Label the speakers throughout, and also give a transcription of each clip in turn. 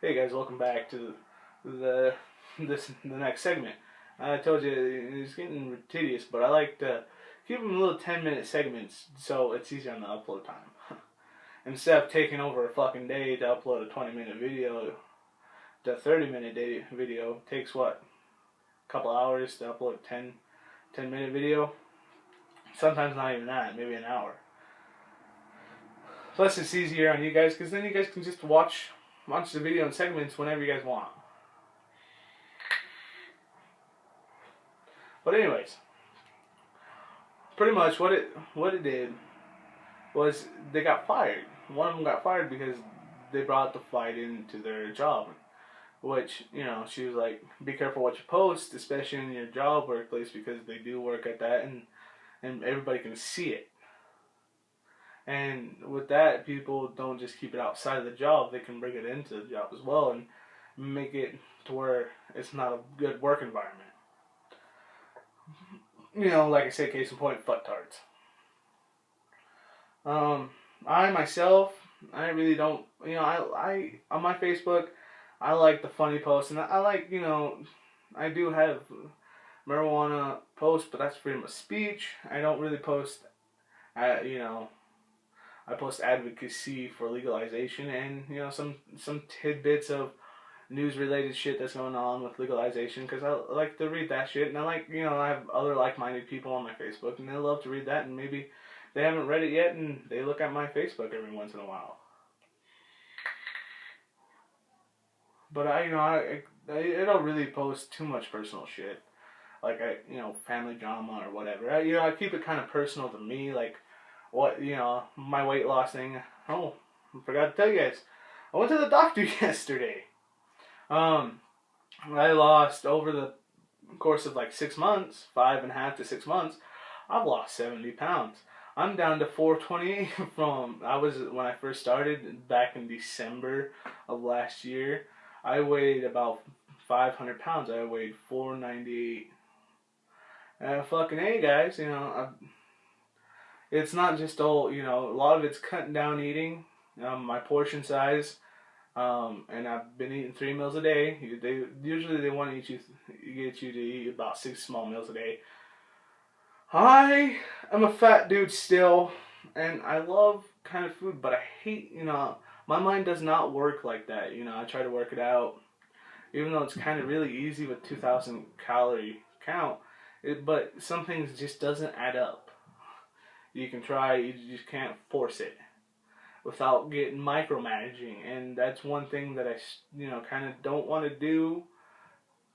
Speaker 1: Hey guys, welcome back to the next segment. I told you it's getting tedious, but I like to keep them little 10-minute segments so it's easier on the upload time. Instead of taking over a fucking day to upload a 20-minute video, the 30-minute day video takes what, a couple hours to upload a 10-minute video. Sometimes not even that, maybe an hour. Plus it's easier on you guys because then you guys can just watch the video in segments whenever you guys want. But anyways, pretty much what it did was they got fired. One of them got fired because they brought the fight into their job, which she was like, be careful what you post, especially in your job workplace, because they do work at that, and everybody can see it. And with that, people don't just keep it outside of the job; they can bring it into the job as well and make it to where it's not a good work environment. Like I said, case in point, fucktards. I myself, I really don't. I on my Facebook, I like the funny posts, and I like, I do have marijuana posts, but that's freedom of speech. I don't really post, I post advocacy for legalization, and some tidbits of news related shit that's going on with legalization, because I like to read that shit, and I like, I have other like minded people on my Facebook, and they love to read that, and maybe they haven't read it yet, and they look at my Facebook every once in a while. But I don't really post too much personal shit, like family drama or whatever. I keep it kind of personal to me, like what my weight loss thing. Oh, I forgot to tell you guys, I went to the doctor yesterday. Um, I lost over the course of like 6 months, 5.5 to 6 months. I've lost 70 pounds. I'm down to 428 from I was when I first started back in December of last year. I weighed about 500 pounds. I weighed 498. Fucking A, guys. It's not just all. A lot of it's cutting down eating. My portion size. And I've been eating 3 meals a day. They want to get you to eat about 6 small meals a day. I am a fat dude still, and I love kind of food, but I hate, my mind does not work like that. I try to work it out, even though it's kind of really easy with 2,000 calorie count, but some things just doesn't add up. You can try, you just can't force it without getting micromanaging, and that's one thing that I, kind of don't want to do.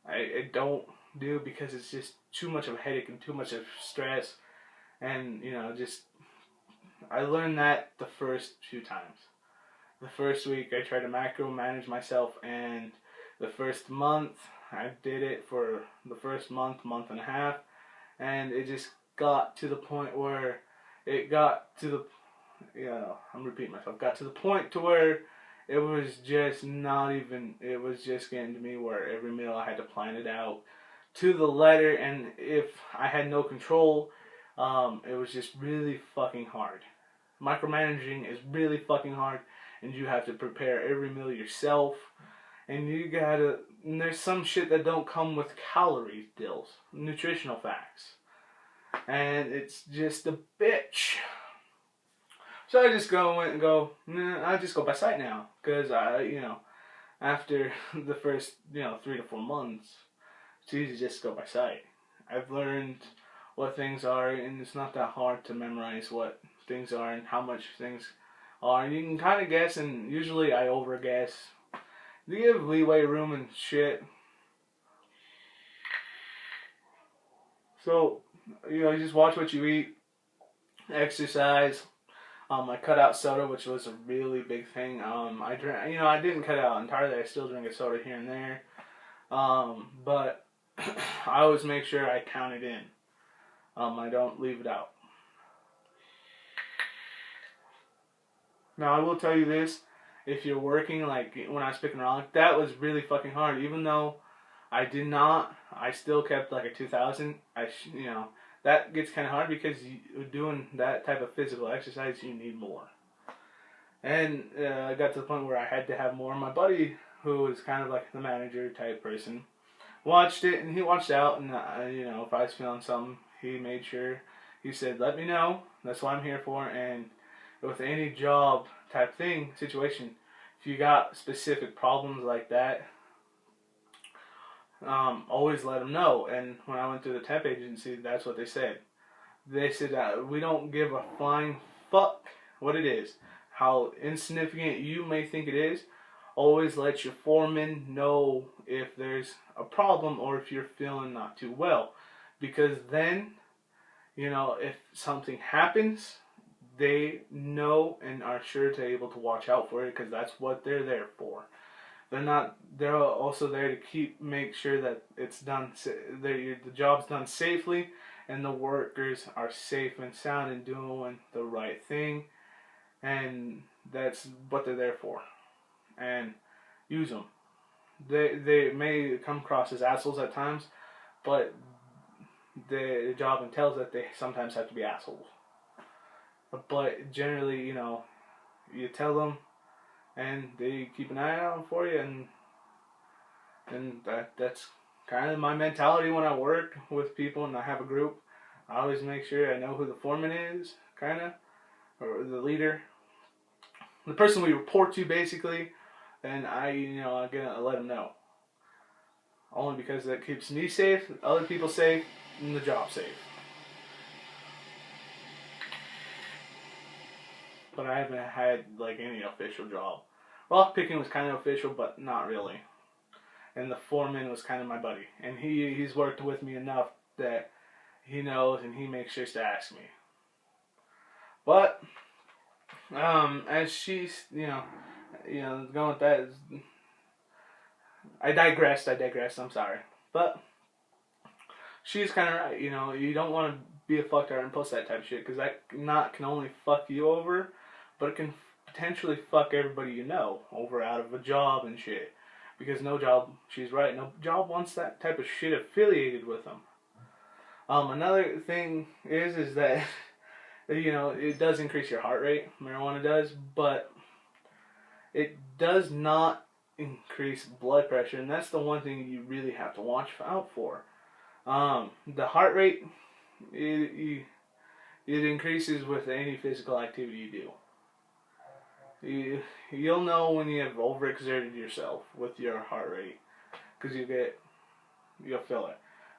Speaker 1: I don't do because it's just too much of a headache and too much of stress, and just I learned that the first few times. The first week I tried to micromanage myself, and the first month I did it for the first month and a half, and it just got to the point where it got to the I'm repeating myself. Got to the point to where it was just not even. It was just getting to me where every meal I had to plan it out to the letter, and if I had no control, it was just really fucking hard. Micromanaging is really fucking hard, and you have to prepare every meal yourself, and you gotta. And there's some shit that don't come with calorie deals, nutritional facts, and it's just a bitch. So I just I just go by sight now. Because after the first, 3 to 4 months, it's easy just to go by sight. I've learned what things are, and it's not that hard to memorize what things are and how much things are. And you can kind of guess, and usually I overguess. You give leeway room and shit. So, you just watch what you eat, exercise. I cut out soda, which was a really big thing. I drank, I didn't cut it out entirely. I still drink a soda here and there. But I always make sure I count it in. I don't leave it out. Now, I will tell you this. If you're working, like when I was picking around, that was really fucking hard. Even though I did not, I still kept like a 2,000. That gets kind of hard because doing that type of physical exercise, you need more. And I got to the point where I had to have more. My buddy who is kind of like the manager type person, watched it, and he watched out, and if I was feeling something, he made sure, he said, let me know, that's what I'm here for. And with any job type thing, situation, if you got specific problems like that, always let them know. And when I went through the temp agency, that's what they said. They said we don't give a flying fuck what it is, how insignificant you may think it is. Always let your foreman know if there's a problem or if you're feeling not too well, because then, if something happens, they know and are sure to able to watch out for it, because that's what they're there for. They're also there to make sure that it's done, the job's done safely, and the workers are safe and sound and doing the right thing, and that's what they're there for. And use them. They may come across as assholes at times, but the job entails that they sometimes have to be assholes. But generally, you tell them, and they keep an eye out for you, and that's kind of my mentality when I work with people and I have a group. I always make sure I know who the foreman is, kind of, or the leader, the person we report to, basically. And I'm gonna let them know. Only because that keeps me safe, other people safe, and the job safe. But I haven't had like any official job. Lock picking was kind of official, but not really. And the foreman was kind of my buddy, and he's worked with me enough that he knows, and he makes sure to ask me. But as she's going with that. I digressed. I'm sorry, but she's kind of right. You don't want to be a fucktard and post that type of shit, because that can only fuck you over, but it can potentially fuck everybody over out of a job and shit. Because no job, she's right, no job wants that type of shit affiliated with them. Another thing is that it does increase your heart rate. Marijuana does, but it does not increase blood pressure, and that's the one thing you really have to watch out for. The heart rate, it increases with any physical activity you do. You'll know when you have overexerted yourself with your heart rate, because you'll feel it.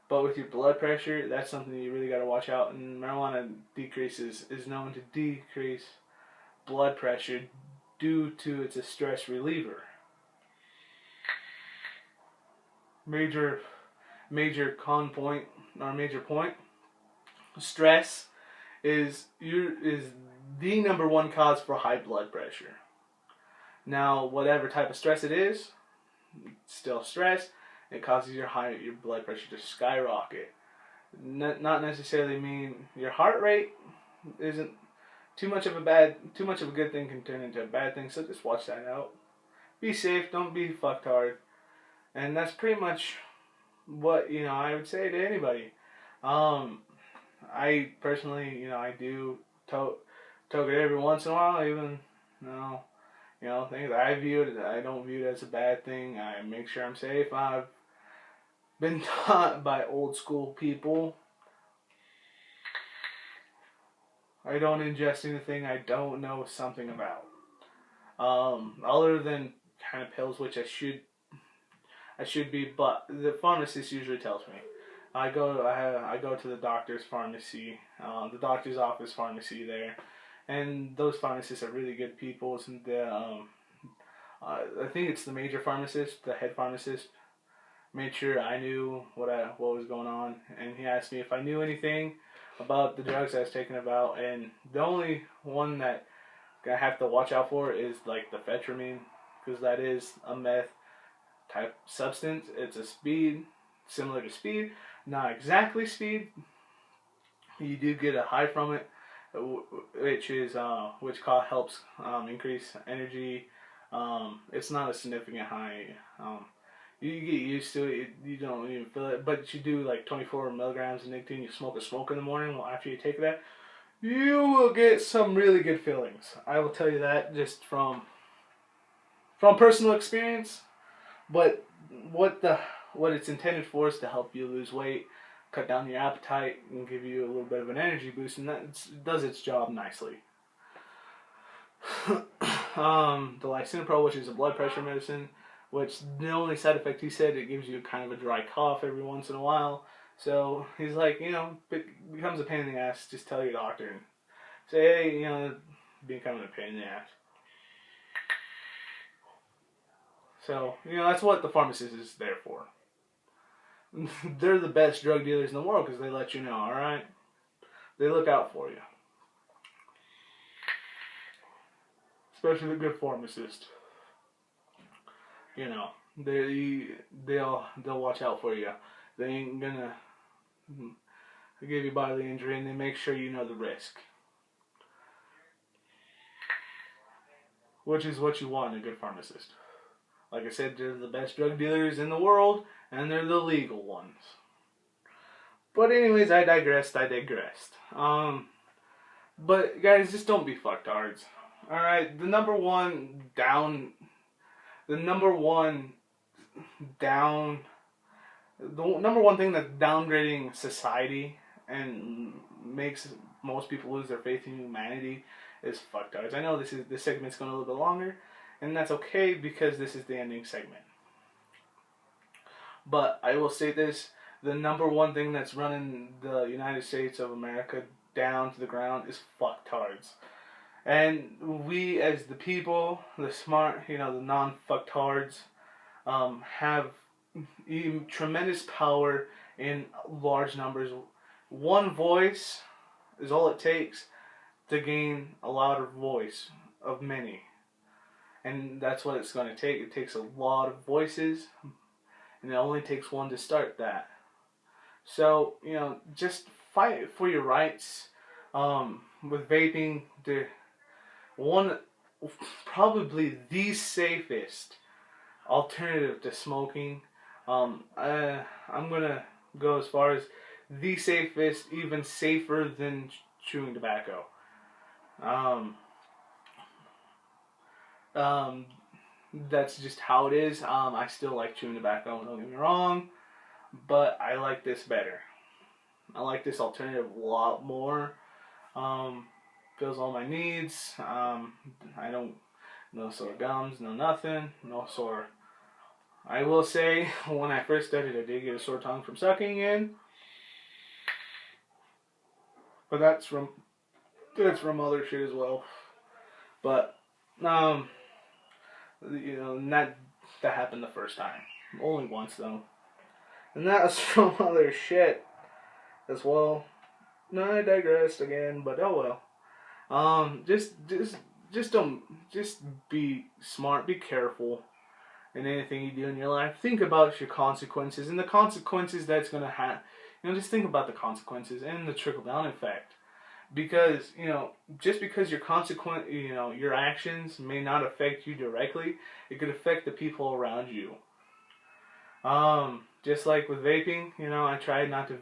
Speaker 1: But with your blood pressure, that's something you really got to watch out. And marijuana is known to decrease blood pressure due to it's a stress reliever. Major point. Stress is the number one cause for high blood pressure. Now, whatever type of stress it is, still stress. It causes your blood pressure to skyrocket. Not necessarily mean your heart rate isn't too much of a good thing can turn into a bad thing. So just watch that out. Be safe. Don't be fucked hard. And that's pretty much what I would say to anybody. I personally, I do toke it every once in a while, even things I don't view it as a bad thing. I make sure I'm safe. I've been taught by old school people. I don't ingest anything I don't know something about. Other than kind of pills, which I should be, but the pharmacist usually tells me. I go to the doctor's pharmacy, the doctor's office pharmacy there, and those pharmacists are really good people. And I think it's the major pharmacist, the head pharmacist, made sure I knew what was going on, and he asked me if I knew anything about the drugs I was taking about, and the only one that I have to watch out for is like the phentermine, because that is a meth type substance. It's a speed, similar to speed, not exactly speed. You do get a high from it, which helps increase energy. It's not a significant high. You get used to it. You don't even feel it, but you do like 24 milligrams of nicotine. You smoke in the morning. Well, after you take that, you will get some really good feelings. I will tell you that just from personal experience. But what it's intended for is to help you lose weight, cut down your appetite, and give you a little bit of an energy boost, and that does its job nicely. The lisinopril, which is a blood pressure medicine, which the only side effect he said, it gives you kind of a dry cough every once in a while. So he's like, it becomes a pain in the ass. Just tell your doctor and say, hey, becoming a pain in the ass. So, that's what the pharmacist is there for. They're the best drug dealers in the world because they let you know, alright? They look out for you. Especially the good pharmacist. They'll watch out for you. They ain't gonna give you bodily injury, and they make sure you know the risk. Which is what you want in a good pharmacist. Like I said, they're the best drug dealers in the world, and they're the legal ones. But anyways, I digressed. But guys, just don't be fucktards. Alright, the number one thing that's downgrading society and makes most people lose their faith in humanity is fucktards. I know this segment's going a little bit longer, and that's okay because this is the ending segment. But I will say this, the number one thing that's running the United States of America down to the ground is fucktards. And we as the people, the smart, the non-fucktards, have tremendous power in large numbers. One voice is all it takes to gain a louder voice of many. And that's what it's going to take. It takes a lot of voices, and it only takes one to start that. So, just fight for your rights. With vaping, probably the safest alternative to smoking. I'm gonna go as far as the safest, even safer than chewing tobacco. That's just how it is. I still like chewing tobacco, don't get me wrong, but I like this better. I like this alternative a lot more. Fills all my needs. I don't, no sore gums, no nothing, no sore. I will say, when I first started, I did get a sore tongue from sucking in, but that's from other shit as well. But that happened the first time, only once though, and that was from other shit as well. No, I digressed again, but oh well. Just be smart, be careful in anything you do in your life. Think about your consequences and the consequences that's gonna have. Just think about the consequences and the trickle down effect. Because just because your actions may not affect you directly, it could affect the people around you. Just like with vaping, I try not to,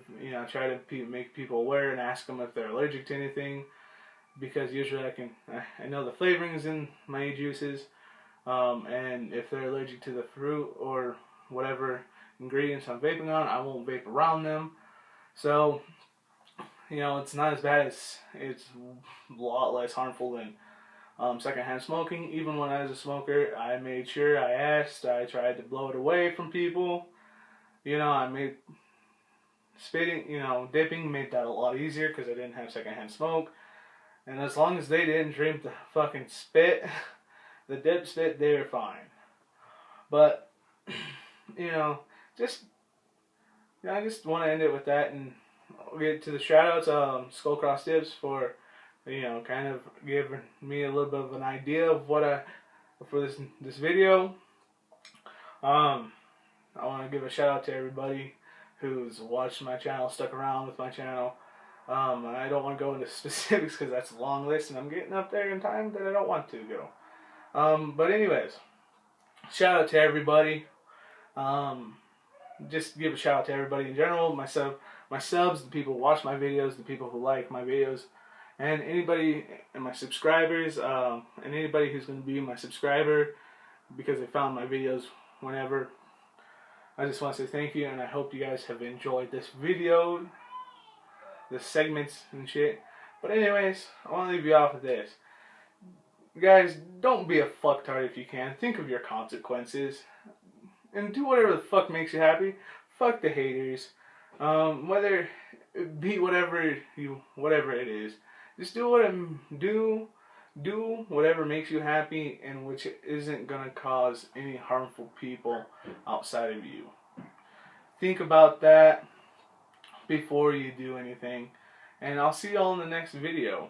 Speaker 1: try to make people aware and ask them if they're allergic to anything, because usually I know the flavorings in my juices, and if they're allergic to the fruit or whatever ingredients I'm vaping on, I won't vape around them. So, it's not as bad as, it's a lot less harmful than secondhand smoking. Even when I was a smoker, I made sure I asked, I tried to blow it away from people. I made dipping made that a lot easier because I didn't have secondhand smoke. And as long as they didn't drink the fucking spit, the dip spit, they were fine. But, I just want to end it with that, and I'll get to the shout outs. Skullcross Dips for, kind of giving me a little bit of an idea of what for this video. I want to give a shout out to everybody who's watched my channel, stuck around with my channel. I don't want to go into specifics because that's a long list, and I'm getting up there in time that I don't want to go. But anyways, shout out to everybody. Just give a shout out to everybody in general. My subs, the people who watch my videos, the people who like my videos, and anybody and my subscribers, and anybody who's going to be my subscriber because they found my videos whenever. I just want to say thank you, and I hope you guys have enjoyed this video, the segments and shit. But anyways, I want to leave you off with this. Guys, don't be a fucktard if you can. Think of your consequences. And do whatever the fuck makes you happy. Fuck the haters. Whether it be whatever it is. Just do whatever makes you happy and which isn't gonna cause any harmful people outside of you. Think about that before you do anything. And I'll see y'all in the next video.